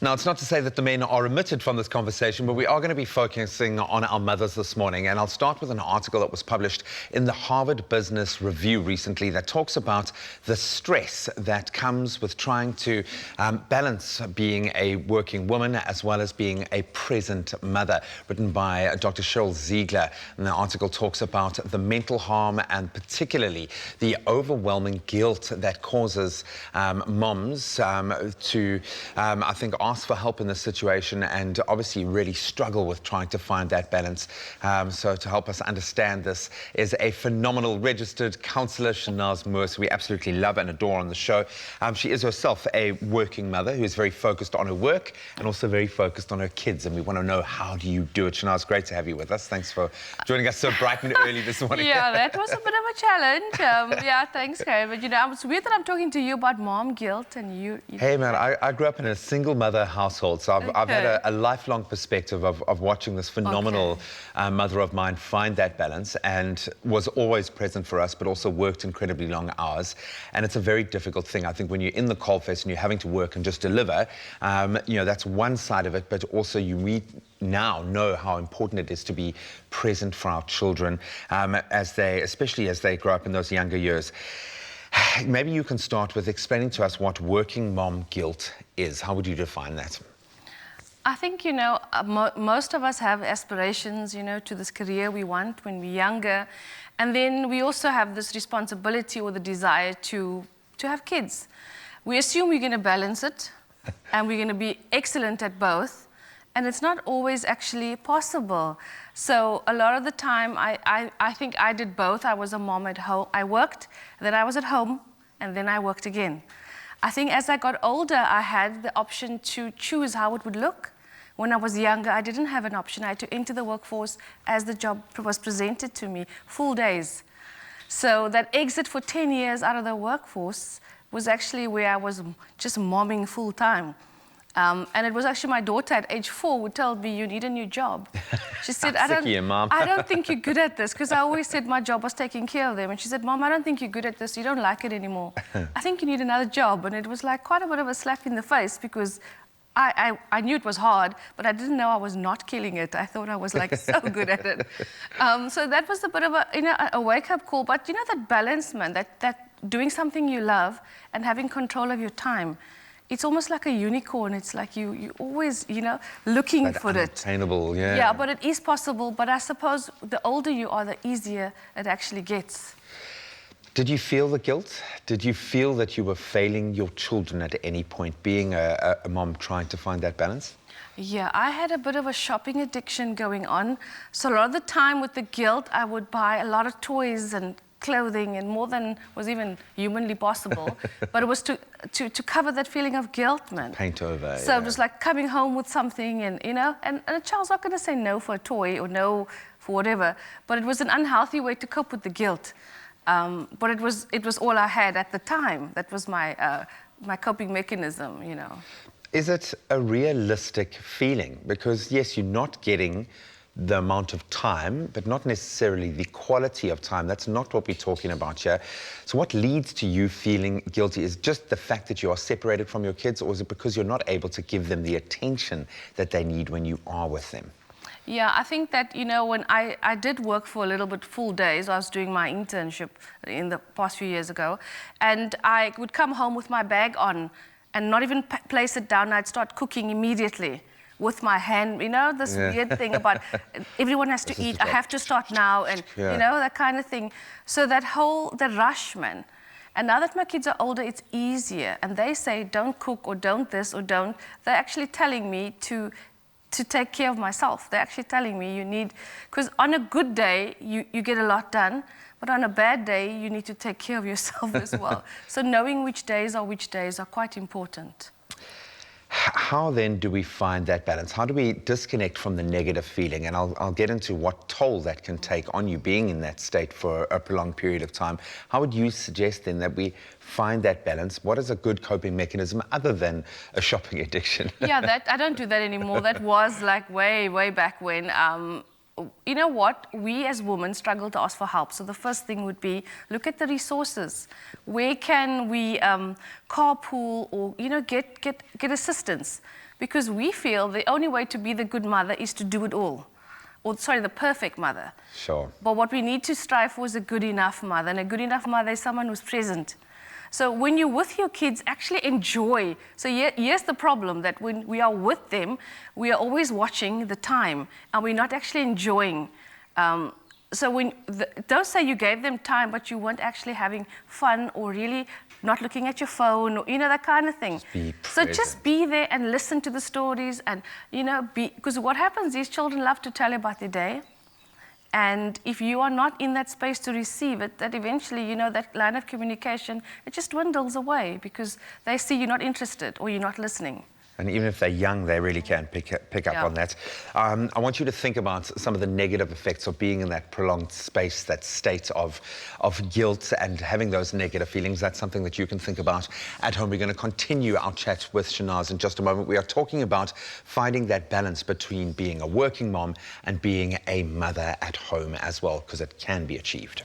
Now, it's not to say that the men are omitted from this conversation, but we are going to be focusing on our mothers this morning. And I'll start with an article that was published in the Harvard Business Review recently that talks about the stress that comes with trying to balance being a working woman as well as being a present mother, written by Dr. Cheryl Ziegler. And the article talks about the mental harm and particularly the overwhelming guilt that causes moms to, I think, ask for help in this situation and obviously really struggle with trying to find that balance. So to help us understand this is a phenomenal registered counsellor, Shanaz Moose, we absolutely love and adore on the show. She is herself a working mother who is very focused on her work and also very focused on her kids. And we want to know, how do you do it? Shanaz, great to have you with us. Thanks for joining us so bright and early this morning. Yeah, that was a bit of a challenge. Yeah, thanks, Kay. But you know, it's weird that I'm talking to you about mom guilt and you Hey man, I grew up in a single mother household, so I've had a lifelong perspective of watching this phenomenal mother of mine find that balance, and was always present for us, but also worked incredibly long hours. And it's a very difficult thing. I think when you're in the coalface and you're having to work and just deliver, you know, that's one side of it, but also we now know how important it is to be present for our children, especially as they grow up in those younger years. Maybe you can start with explaining to us what working mom guilt is. How would you define that? I think, you know, most of us have aspirations, you know, to this career we want when we're younger. And then we also have this responsibility or the desire to have kids. We assume we're going to balance it and we're going to be excellent at both. And it's not always actually possible. So a lot of the time, I think I did both. I was a mom at home. I worked, then I was at home, and then I worked again. I think as I got older, I had the option to choose how it would look. When I was younger, I didn't have an option. I had to enter the workforce as the job was presented to me, full days. So that exit for 10 years out of the workforce was actually where I was just momming full time. And it was actually my daughter at age 4 who told me, "You need a new job." She said, I don't think you're good at this, because I always said my job was taking care of them. And she said, "Mom, I don't think you're good at this. You don't like it anymore. I think you need another job." And it was like quite a bit of a slap in the face, because I knew it was hard, but I didn't know I was not killing it. I thought I was like so good at it. So that was a bit of a, you know, a wake-up call. But you know, that balance, man, that doing something you love and having control of your time, it's almost like a unicorn. It's like you always, you know, looking for it. Unattainable, yeah. Yeah, but it is possible. But I suppose the older you are, the easier it actually gets. Did you feel the guilt? Did you feel that you were failing your children at any point, being a mom trying to find that balance? Yeah, I had a bit of a shopping addiction going on. So a lot of the time with the guilt, I would buy a lot of toys and clothing, and more than was even humanly possible. But it was to cover that feeling of guilt, man. Paint over. So it was like coming home with something, and you know, and a child's not going to say no for a toy or no for whatever. But it was an unhealthy way to cope with the guilt. But it was all I had at the time. That was my my coping mechanism, you know. Is it a realistic feeling? Because yes, you're not getting the amount of time, but not necessarily the quality of time. That's not what we're talking about here. So what leads to you feeling guilty? Is just the fact that you are separated from your kids, or is it because you're not able to give them the attention that they need when you are with them? Yeah, I think that, you know, when I did work for a little bit full days, I was doing my internship in the past few years ago, and I would come home with my bag on and not even place it down. I'd start cooking immediately with my hand, you know, this weird thing about everyone has to eat, I have to start now, and you know, that kind of thing. So that rush, man. And now that my kids are older, it's easier. And they say, don't cook or don't this or don't. They're actually telling me to take care of myself. They're actually telling me you need, because on a good day, you get a lot done, but on a bad day, you need to take care of yourself as well. So knowing which days are quite important. How then do we find that balance? How do we disconnect from the negative feeling? And I'll get into what toll that can take on you being in that state for a prolonged period of time. How would you suggest then that we find that balance? What is a good coping mechanism other than a shopping addiction? Yeah, I don't do that anymore. That was like way, way back when. You know what? We as women struggle to ask for help. So the first thing would be, look at the resources. Where can we carpool or, you know, get assistance? because we feel the only way to be the good mother is to do it all. Or, sorry, the perfect mother. Sure. But what we need to strive for is a good enough mother. And a good enough mother is someone who's present. So when you're with your kids, actually enjoy. So here's the problem, that when we are with them, we are always watching the time, and we're not actually enjoying. So don't say you gave them time, but you weren't actually having fun or really not looking at your phone, or, that kind of thing. So just be there and listen to the stories, and, because what happens is children love to tell about their day. And if you are not in that space to receive it, that eventually, that line of communication, it just dwindles away because they see you're not interested or you're not listening. And even if they're young, they really can pick up on that. I want you to think about some of the negative effects of being in that prolonged space, that state of guilt and having those negative feelings. That's something that you can think about at home. We're going to continue our chat with Shanaz in just a moment. We are talking about finding that balance between being a working mom and being a mother at home as well, because it can be achieved.